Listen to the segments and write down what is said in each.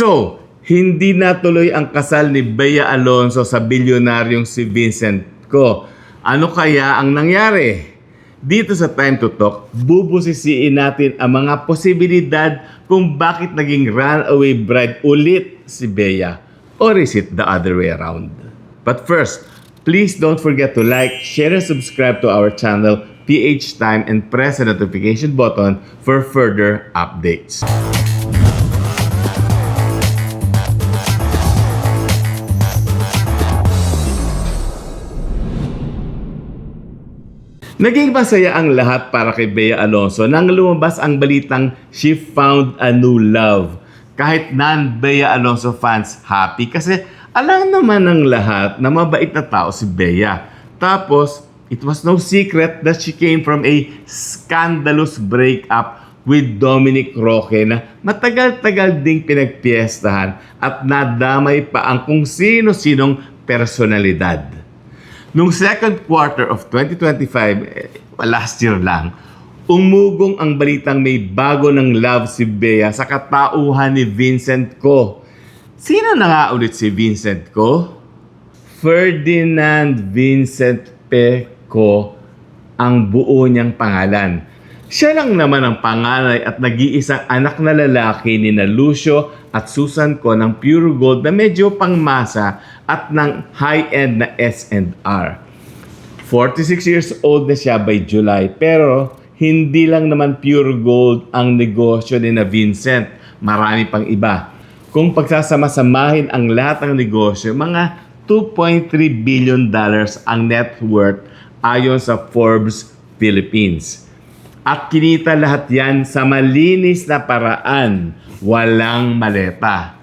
So, hindi natuloy ang kasal ni Bea Alonzo sa bilyonaryong si Vincent Co. Ano kaya ang nangyari? Dito sa Time to Talk, bubusisiin natin ang mga posibilidad kung bakit naging runaway bride ulit si Bea, or is it the other way around? But first, please don't forget to like, share, and subscribe to our channel, PH Time, and press the notification button for further updates. Naging masaya ang lahat para kay Bea Alonzo nang lumabas ang balitang she found a new love. Kahit non-Bea Alonzo fans happy kasi alam naman ng lahat na mabait na tao si Bea. Tapos, it was no secret that she came from a scandalous breakup with Dominic Roque na matagal-tagal ding pinagpiestahan at nadamay pa ang kung sino-sinong personalidad. Noong second quarter of 2025, last year lang, umugong ang balitang may bago ng love si Bea sa katauhan ni Vincent Co. Sino na nga ulit si Vincent Co? Ferdinand Vincent P. Co. ang buo niyang pangalan. Siya lang naman ang panganay at nag-iisang anak na lalaki ni Lucio at Susan Co ng pure gold na medyo pangmasa at ng high-end na S&R. 46 years old na siya by July, pero hindi lang naman pure gold ang negosyo ni na Vincent. Marami pang iba. Kung pagsasama-samahin ang lahat ng negosyo, mga $2.3 billion ang net worth ayon sa Forbes Philippines. At kinita lahat yan sa malinis na paraan, walang maleta.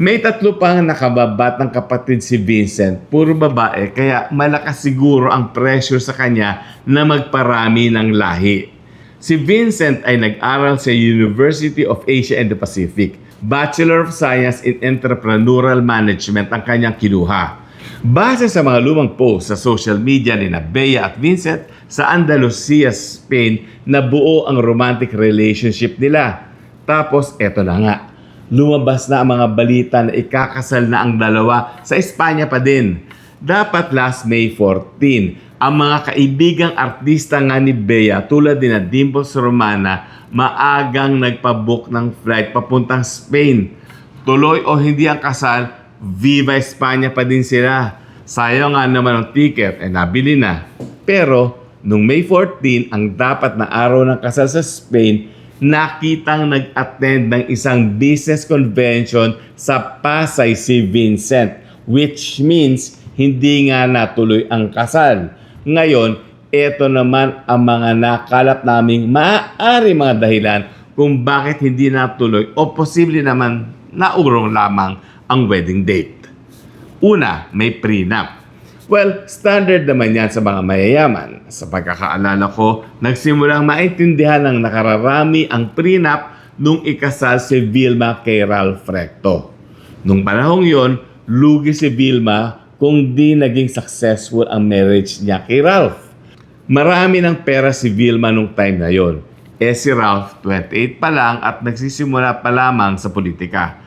May 3 pang nakababatang kapatid si Vincent, puro babae, kaya malakas siguro ang pressure sa kanya na magparami ng lahi. Si Vincent ay nag-aral sa University of Asia and the Pacific. Bachelor of Science in Entrepreneurial Management ang kanyang kinuha. Base sa mga lumang posts sa social media ni Bea at Vincent, sa Andalusia, Spain, nabuo ang romantic relationship nila. Tapos, eto na nga. Lumabas na ang mga balita na ikakasal na ang dalawa sa Espanya pa din. Dapat last May 14. Ang mga kaibigang artista nga ni Bea tulad ni Dimples Romana maagang nagpabook ng flight papuntang Spain. Tuloy o hindi ang kasal, Viva Espanya pa din sila. Sayang nga naman ang ticket, nabili na. Pero, nung May 14, ang dapat na araw ng kasal sa Spain, nakitang nag-attend ng isang business convention sa Pasay si Vincent, which means hindi nga natuloy ang kasal. Ngayon, eto naman ang mga nakalap naming maaari mga dahilan kung bakit hindi natuloy o posible naman naurong lamang ang wedding date. Una, may prenup. Well, standard naman yan sa mga mayayaman. Sa pagkakaalala ko, nagsimulang maintindihan ng nakararami ang prenup nung ikasal si Vilma kay Ralph Recto. Nung panahong yon, lugi si Vilma kung di naging successful ang marriage niya kay Ralph. Marami ng pera si Vilma nung time na yon. Si Ralph, 28 pa lang at nagsisimula pa lamang sa politika.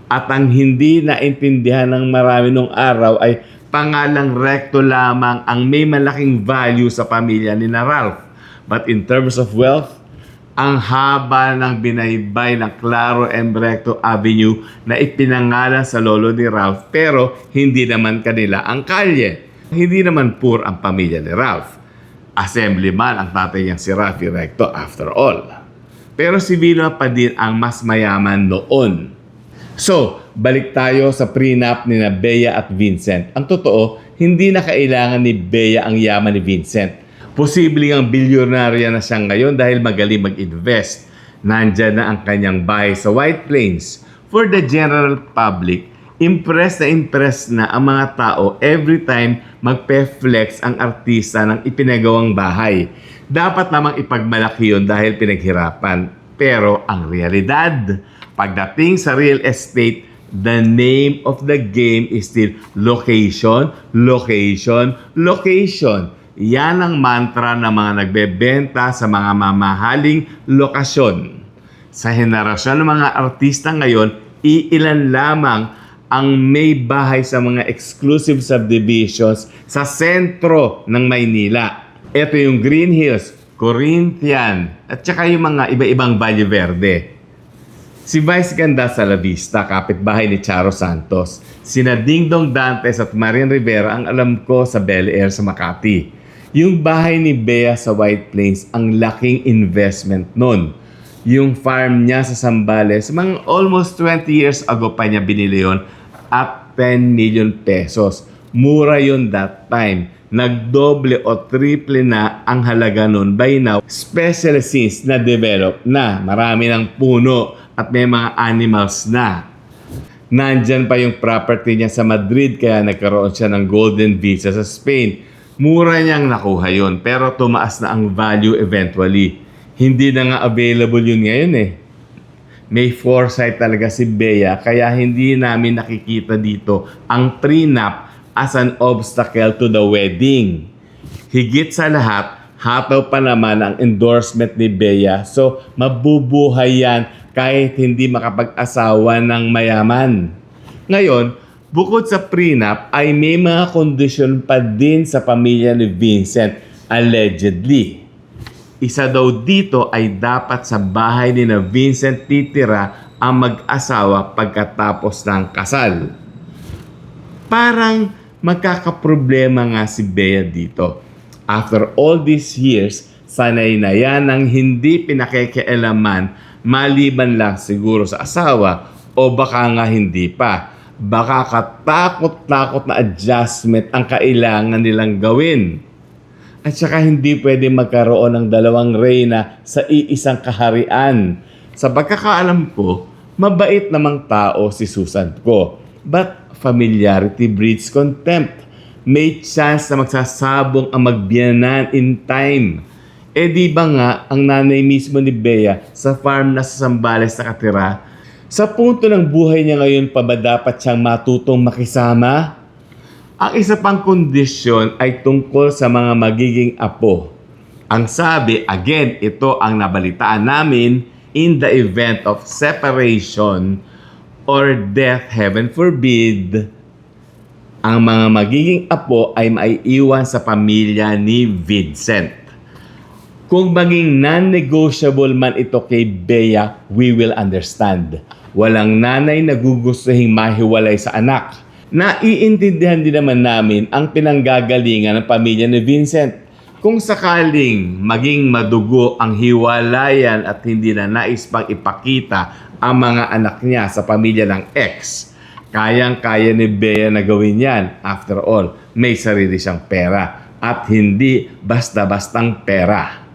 At ang hindi naintindihan ng marami nung araw ay pangalang Recto lamang ang may malaking value sa pamilya ni Ralph. But in terms of wealth, ang haba ng binaybay ng Claro M. Recto Avenue na ipinangalan sa lolo ni Ralph pero hindi naman kanila ang kalye. Hindi naman poor ang pamilya ni Ralph. Assemblyman ang tatay niyang si Rafi Recto after all. Pero si Vilma pa din ang mas mayaman noon. So, balik tayo sa prenup ni Bea at Vincent. Ang totoo, hindi na kailangan ni Bea ang yaman ni Vincent. Posibleng ang bilyonarya na siya ngayon dahil magaling mag-invest. Nandyan na ang kanyang bahay sa White Plains. For the general public, impressed na ang mga tao every time magpe-flex ang artista ng ipinagawang bahay. Dapat namang ipagmalaki yun dahil pinaghirapan. Pero ang realidad, pagdating sa real estate, the name of the game is still location, location, location. Yan ang mantra ng mga nagbebenta sa mga mamahaling lokasyon. Sa henerasyon ng mga artista ngayon, iilan lamang ang may bahay sa mga exclusive subdivisions sa sentro ng Maynila. Ito yung Green Hills, Corinthian, at saka yung mga iba-ibang Valle Verde. Si Vice Ganda sa La Vista, kapitbahay ni Charo Santos. Sina Dingdong Dantes at Marian Rivera ang alam ko sa Bel Air sa Makati. Yung bahay ni Bea sa White Plains, ang laking investment nun. Yung farm niya sa Zambales, mga almost 20 years ago pa niya binili yun at 10 million pesos. Mura yun that time. Nagdoble o triple na ang halaga nun by now. Especially since na-develop na. Marami ng puno at may mga animals na. Nandyan pa yung property niya sa Madrid kaya nagkaroon siya ng golden visa sa Spain. Mura niyang nakuha yun pero tumaas na ang value eventually. Hindi na nga available yun ngayon eh. May foresight talaga si Bea kaya hindi namin nakikita dito ang prenup as an obstacle to the wedding. Higit sa lahat, hataw pa naman ang endorsement ni Bea so mabubuhay yan kahit hindi makapag-asawa ng mayaman. Ngayon, bukod sa prenup ay may mga kondisyon pa din sa pamilya ni Vincent allegedly. Isa daw dito ay dapat sa bahay ni na Vincent titira ang mag-asawa pagkatapos ng kasal. Parang magkakaproblema nga si Bea dito. After all these years, sanay na yan ng hindi pinakikialaman maliban lang siguro sa asawa o baka nga hindi pa. Baka katakot-takot na adjustment ang kailangan nilang gawin. At saka hindi pwede magkaroon ng dalawang reyna sa iisang kaharian. Sa pagkakaalam ko, mabait namang tao si Susan ko. But familiarity breeds contempt. May chance na magsasabong ang magbiyanan in time. Eh di ba nga ang nanay mismo ni Bea sa farm na sa Zambales nakatira? Sa punto ng buhay niya ngayon pa ba dapat siyang matutong makisama? Ang isa pang kondisyon ay tungkol sa mga magiging apo. Ang sabi, again, ito ang nabalitaan namin in the event of separation or death, heaven forbid, ang mga magiging apo ay maiiwan sa pamilya ni Vincent. Kung maging non-negotiable man ito kay Bea, we will understand. Walang nanay na gugustuhin mahiwalay sa anak. Naiintindihan din naman namin ang pinanggagalingan ng pamilya ni Vincent. Kung sakaling maging madugo ang hiwalayan at hindi na nais pang ipakita ang mga anak niya sa pamilya ng ex, kayang-kaya ni Bea na gawin yan. After all, may sarili siyang pera at hindi basta-bastang pera.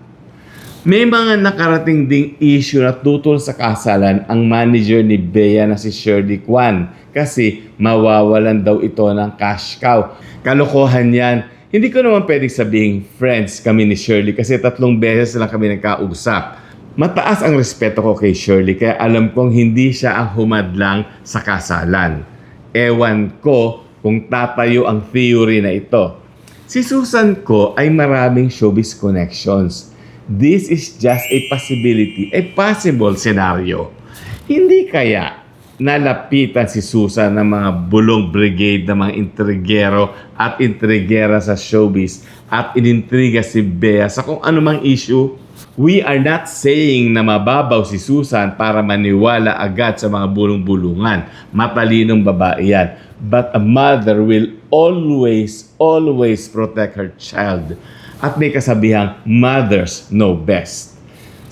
May mga nakarating ding issue na tutol sa kasalan ang manager ni Bea na si Shirley Kwan kasi mawawalan daw ito ng cash cow. Kalokohan yan. Hindi ko naman pwedeng sabihing friends kami ni Shirley kasi 3 beses lang kami nagkausap. Mataas ang respeto ko kay Shirley kaya alam kong hindi siya ang humadlang sa kasalan. Ewan ko kung tatayo ang theory na ito. Si Susan ko ay maraming showbiz connections. This is just a possibility, a possible scenario. Hindi kaya nalapitan si Susan ng mga bulong brigade ng mga intrigero at intrigera sa showbiz at inintriga si Bea sa kung anumang issue? We are not saying na mababaw si Susan para maniwala agad sa mga bulong-bulungan. Matalinong babae yan. But a mother will always protect her child. At may kasabihang, mothers know best.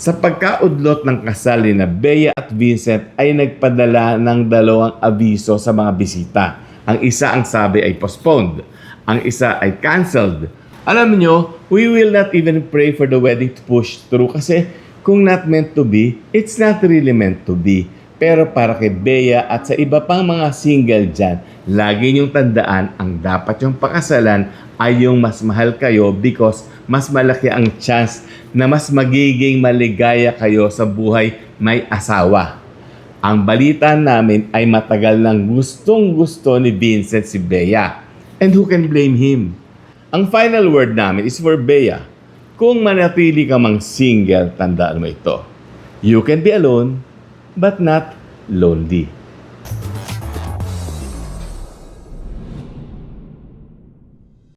Sa pagkaudlot ng kasal ni Bea at Vincent ay nagpadala ng 2 abiso sa mga bisita. Ang isa ang sabi ay postponed. Ang isa ay canceled. Alam nyo, we will not even pray for the wedding to push through kasi kung not meant to be, it's not really meant to be. Pero para kay Bea at sa iba pang mga single dyan, lagi niyong tandaan ang dapat yung pakasalan ay yung mas mahal kayo because mas malaki ang chance na mas magiging maligaya kayo sa buhay may asawa. Ang balita namin ay matagal nang gustong-gusto ni Vincent si Bea. And who can blame him? Ang final word namin is for Bea. Kung manatili ka mang single, tandaan mo ito. You can be alone, but not lonely.